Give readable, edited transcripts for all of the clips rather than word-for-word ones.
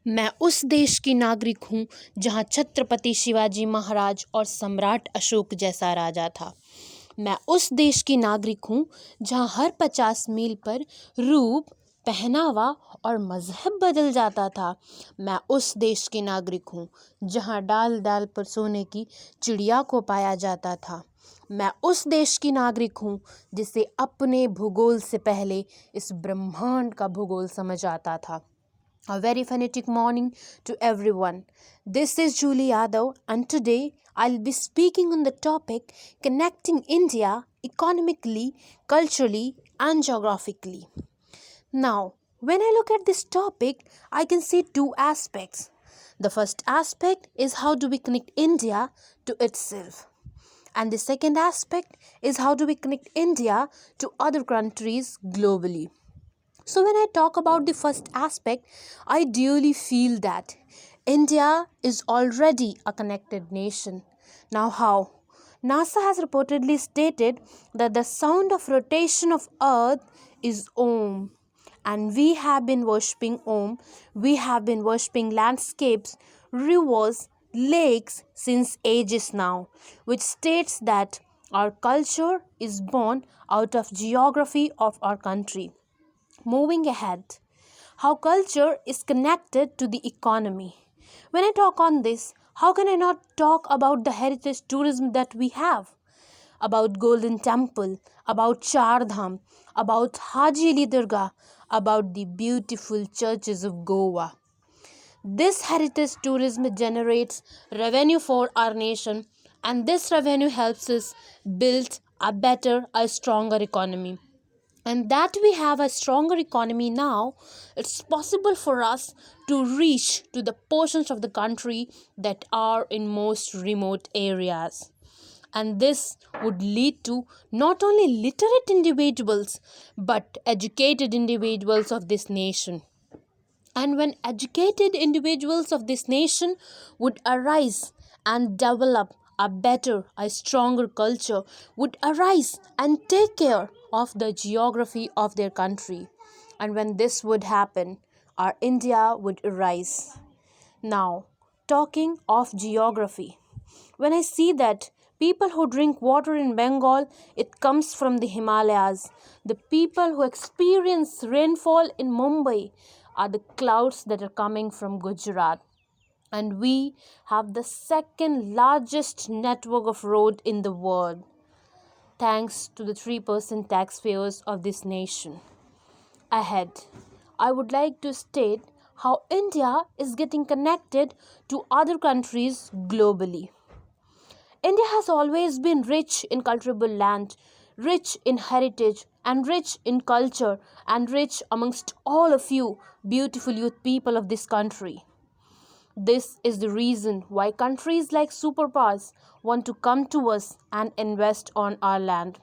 मैं उस देश की नागरिक हूँ जहाँ छत्रपति शिवाजी महाराज और सम्राट अशोक जैसा राजा था। मैं उस देश की नागरिक हूँ जहाँ हर 50 मील पर रूप, पहनावा और मजहब बदल जाता था। मैं उस देश की नागरिक हूँ जहाँ डाल डाल पर सोने की चिड़िया को पाया जाता था। मैं उस देश की नागरिक हूँ जिसे अपने भूगोल से पहले इस ब्रह्मांड का भूगोल समझ आता था। A very phonetic morning to everyone. This is Julie Yadav, and today I'll be speaking on the topic connecting India economically, culturally, and geographically. Now, when I look at this topic, I can see two aspects. The first aspect is how do we connect India to itself, and the second aspect is how do we connect India to other countries globally. So, when I talk about the first aspect, I duly feel that India is already a connected nation. Now, how? NASA has reportedly stated that the sound of rotation of Earth is Om. And we have been worshipping Om. We have been worshipping landscapes, rivers, lakes since ages now, which states that our culture is born out of geography of our country. Moving ahead, how culture is connected to the economy. When I talk on this, how can I not talk about the heritage tourism that we have? About Golden Temple, about Char Dham, about Haji Ali Dargah, about the beautiful churches of Goa. This heritage tourism generates revenue for our nation, and this revenue helps us build a stronger economy. And that we have a stronger economy now, it's possible for us to reach to the portions of the country that are in most remote areas. And this would lead to not only literate individuals but educated individuals of this nation. And when educated individuals of this nation would arise and develop a stronger culture, would arise and take care of the geography of their country. And when this would happen, our India would arise. Now, talking of geography, when I see that people who drink water in Bengal, it comes from the Himalayas. The people who experience rainfall in Mumbai are the clouds that are coming from Gujarat. And we have the second largest network of road in the world, thanks to the 3% taxpayers of this nation. Ahead, I would like to state how India is getting connected to other countries globally. India has always been rich in cultivable land, rich in heritage, and rich in culture, and rich amongst all of you beautiful youth people of this country. This is the reason why countries like superpowers want to come to us and invest on our land.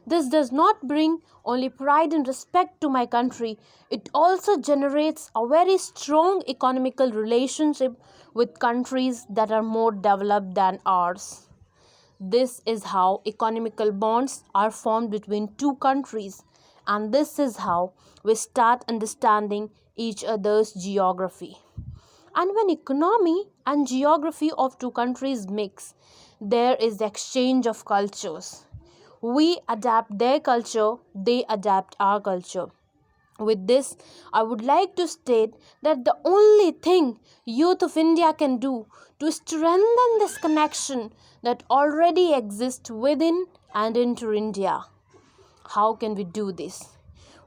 This does not bring only pride and respect to my country, it also generates a very strong economical relationship with countries that are more developed than ours. This is how economical bonds are formed between two countries, and this is how we start understanding each other's geography. And when economy and geography of two countries mix, there is exchange of cultures. We adapt their culture, they adapt our culture. With this, I would like to state that the only thing youth of India can do to strengthen this connection that already exists within and into India. How can we do this?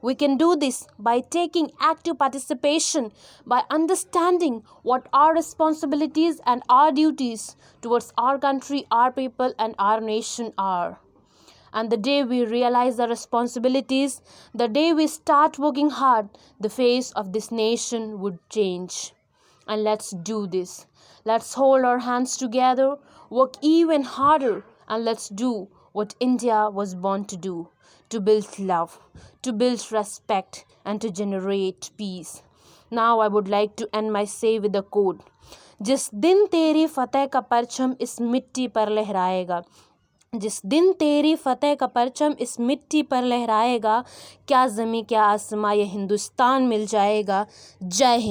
We can do this by taking active participation, by understanding what our responsibilities and our duties towards our country, our people, and our nation are. And the day we realize our responsibilities, the day we start working hard, the face of this nation would change. And let's do this. Let's hold our hands together, work even harder, and let's do what India was born to do, to build love, to build respect, and to generate peace. Now I would like to end my say with a quote. जिस दिन तेरी फतेह का परचम इस मिट्टी पर लहराएगा, जिस दिन तेरी फतेह का परचम इस मिट्टी पर लहराएगा, क्या ज़मीं क्या आसमां ये हिंदुस्तान मिल जाएगा। जय हिंद।